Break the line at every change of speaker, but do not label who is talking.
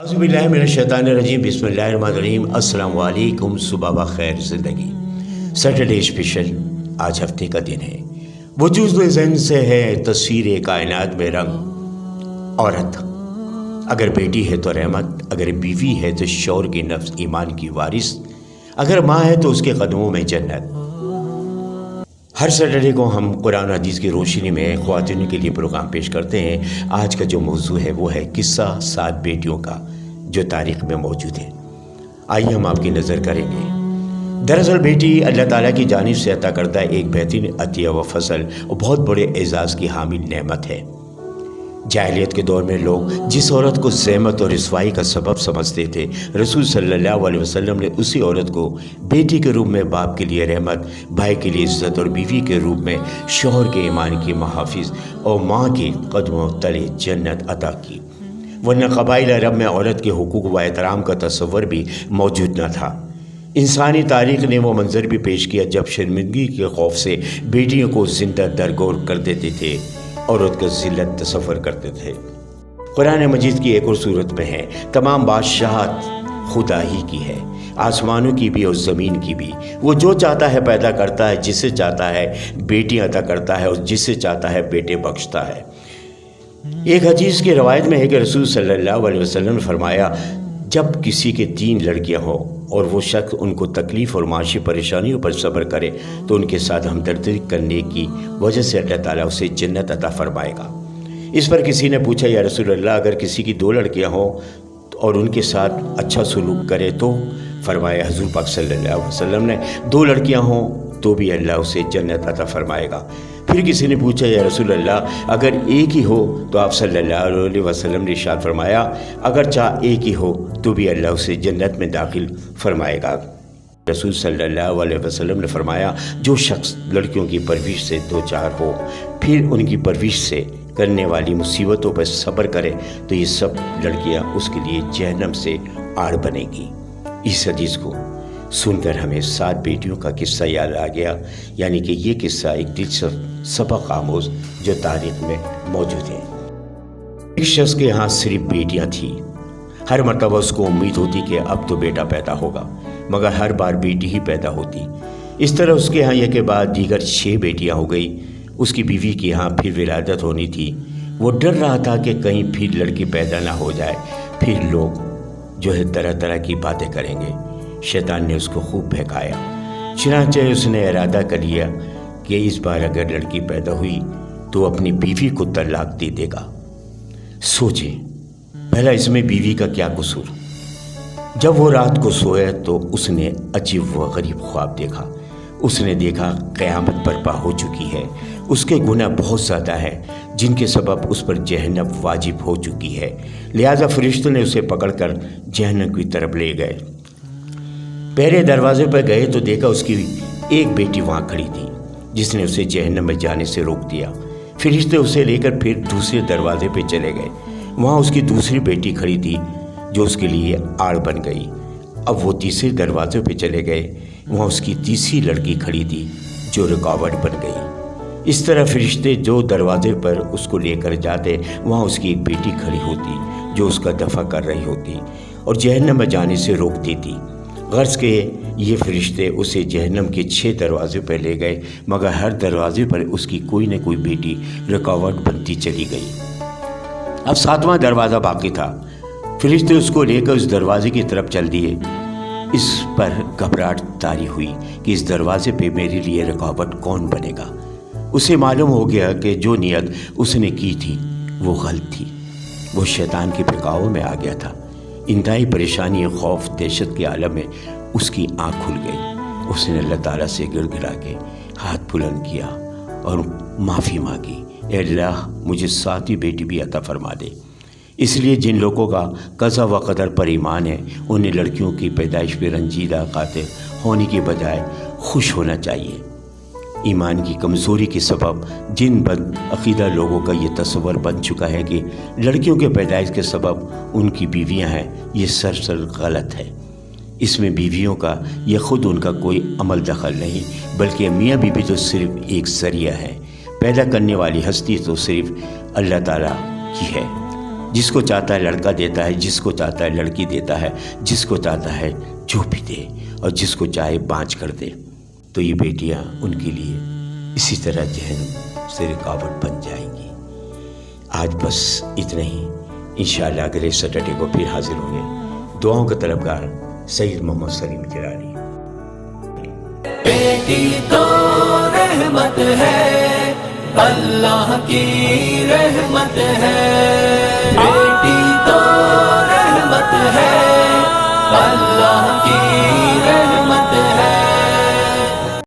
बिस्मिल्लाहिर्रहमानिर्रहीम बिस्मिल्लाहिर्रहमानिर्रहीम। अस्सलाम वालेकुम, सुबह बखैर ज़िंदगी। सैटरडे स्पेशल आज हफ्ते का दिन है। वजूद ज़हन से है तस्वीर कायनात में रंग। औरत अगर बेटी है तो रहमत, अगर बीवी है तो शौर की नफ्स ईमान की वारिस, अगर माँ है तो उसके कदमों में जन्नत। हर सैटरडे को हम कुरान हदीस की रोशनी में ख्वातीन के लिए प्रोग्राम पेश करते हैं। आज का जो मौजू है वो है किस्सा 7 बेटियों का जो तारीख़ में मौजूद है। आइए हम आपकी नज़र करेंगे। दरअसल बेटी अल्लाह ताला की जानिब से अता करता एक बेहतरीन अतिया व फसल और बहुत बड़े एजाज़ की हामिल नेमत है। जाहिलियत के दौर में लोग जिस औरत को ज़हमत और रिसवाई का सबब समझते थे, रसूल सल्लल्लाहु अलैहि वसल्लम ने उसी औरत को बेटी के रूप में बाप के लिए रहमत, भाई के लिए इज़्ज़त और बीवी के रूप में शौहर के ईमान की मुहाफ़िज़ और माँ के कदमों तले जन्नत अता की। वरना क़बाइल अरब में औरत के हुकूक़ व एहतराम का तसव्वुर भी मौजूद न था। इंसानी तारीख़ ने वो मंज़र भी पेश किया जब शर्मिंदगी के खौफ से बेटियों को ज़िंदा दरगोर कर देते थे, औरत को ज़िल्लत तसव्वुर करते थे। कुरान मजीद की एक और सूरत में है, तमाम बादशाहत खुदा ही की है, आसमानों की भी और ज़मीन की भी। वो जो चाहता है पैदा करता है, जिसे चाहता है बेटियाँ अता करता है और जिसे चाहता है बेटे बख्शता है। एक हदीस की रवायत में है कि रसूल सल्लल्लाहु अलैहि वसल्लम ने फरमाया, जब किसी के 3 लड़कियां हों और वो शख्स उनको तकलीफ़ और माशी परेशानियों पर सब्र करे तो उनके साथ हमदर्दी करने की वजह से अल्लाह ताला उसे जन्नत अता फरमाएगा। इस पर किसी ने पूछा, या रसूल अल्लाह, अगर किसी की 2 लड़कियां हों और उनके साथ अच्छा सलूक करे तो? फरमाया हज़ूर पाक सल्लल्लाहु अलैहि वसल्लम ने, 2 लड़कियां हों तो भी अल्लाह उसे जन्नत अता फरमाएगा। फिर किसी ने पूछा, या रसूल अल्लाह, अगर एक ही हो तो आप सल्लल्लाहु अलैहि वसल्लम ने इरशाद फरमाया, अगर चाह एक ही हो तो भी अल्लाह उसे जन्नत में दाखिल फरमाएगा। रसूल सल्लल्लाहु अलैहि वसल्लम ने फरमाया, जो शख्स लड़कियों की परवरिश से 2-4 हो, फिर उनकी परवरिश से करने वाली मुसीबतों पर सब्र करे तो ये सब लड़कियां उसके लिए जहन्नम से आड़ बनेगी। इस हदीस को सुनकर हमें 7 बेटियों का किस्सा याद आ गया, यानी कि ये किस्सा एक दिलचस्प सबक आमोज़ जो तारीख़ में मौजूद है। एक शख्स के यहाँ सिर्फ बेटियाँ थीं। हर मर्तबा उसको उम्मीद होती कि अब तो बेटा पैदा होगा, मगर हर बार बेटी ही पैदा होती। इस तरह उसके यहाँ एक के बाद दीगर 6 बेटियाँ हो गई। उसकी बीवी के यहाँ फिर विलादत होनी थी। वो डर रहा था कि कहीं फिर लड़की पैदा ना हो जाए, फिर लोग जो है तरह तरह की बातें करेंगे। शैतान ने उसको खूब बहकाया, चुनांचे उसने इरादा कर लिया कि इस बार अगर लड़की पैदा हुई तो अपनी बीवी को तलाक दे देगा। सोचे पहला इसमें बीवी का क्या कसूर। जब वो रात को सोया तो उसने अजीब व गरीब ख्वाब देखा। उसने देखा क़यामत बर्पा हो चुकी है, उसके गुनाह बहुत ज़्यादा हैं जिनके सबब उस पर जहन्नम वाजिब हो चुकी है। लिहाजा फरिश्तों ने उसे पकड़कर जहन्नम की तरफ ले गए। पहले दरवाजे पर गए तो देखा उसकी एक बेटी वहाँ खड़ी थी जिसने उसे जहन्नम में जाने से रोक दिया। फरिश्ते उसे लेकर फिर दूसरे दरवाजे पर चले गए। वहाँ उसकी दूसरी बेटी खड़ी थी जो उसके लिए आड़ बन गई। अब वो तीसरे दरवाजे पर चले गए। वहाँ उसकी तीसरी लड़की खड़ी थी जो रुकावट बन गई। इस तरह फरिश्ते जो दरवाजे पर उसको लेकर जाते, वहाँ उसकी एक बेटी खड़ी होती जो उसका दफ़ा कर रही होती और जहन्नम में जाने से रोक देती। गर्ज के ये फरिश्ते उसे जहन्नम के 6 दरवाजे पर ले गए, मगर हर दरवाजे पर उसकी कोई न कोई बेटी रुकावट बनती चली गई। अब 7वां दरवाज़ा बाकी था। फरिश्ते उसको लेकर उस दरवाजे की तरफ चल दिए। इस पर घबराहट तारी हुई कि इस दरवाजे पे मेरे लिए रुकावट कौन बनेगा। उसे मालूम हो गया कि जो नियत उसने की थी वो गलत थी। वो शैतान के बहकावे में आ गया था। इंतहाई परेशानी, खौफ, दहशत के आलम में उसकी आँख खुल गई। उसने अल्लाह ताला से गिड़गिड़ा के हाथ बुलंद किया और माफ़ी मांगी, ए अल्लाह, मुझे 7वीं बेटी भी अता फरमा दे। इसलिए जिन लोगों का क़ज़ा व क़दर पर ईमान है, उन्हें लड़कियों की पैदाइश पर रंजीदा खातिर होने के बजाय खुश होना चाहिए। ईमान की कमज़ोरी के सबब जिन बद अक़ीदा लोगों का ये तस्वर बन चुका है कि लड़कियों के पैदाइश के सबब उनकी बीवियां हैं, ये सरासर गलत है। इसमें बीवियों का या ख़ुद उनका कोई अमल दखल नहीं, बल्कि मियाँ बीवी तो सिर्फ़ एक ज़रिया है। पैदा करने वाली हस्ती तो सिर्फ़ अल्लाह ताला की है। جس کو چاہتا ہے لڑکا دیتا ہے، جس کو چاہتا ہے لڑکی دیتا ہے، جس کو چاہتا ہے جو بھی دے، اور جس کو چاہے بانچ کر دے۔ تو یہ بیٹیاں ان کے لیے اسی طرح جہنم سے رکاوٹ بن جائیں گی۔ آج بس اتنا ہی، انشاءاللہ اگلے سیٹرڈے کو پھر حاضر ہوں گے۔ دعاؤں کا طلبگار سید محمد سلیم جراری۔
بیٹی تو رحمت ہے، اللہ کی رحمت ہے۔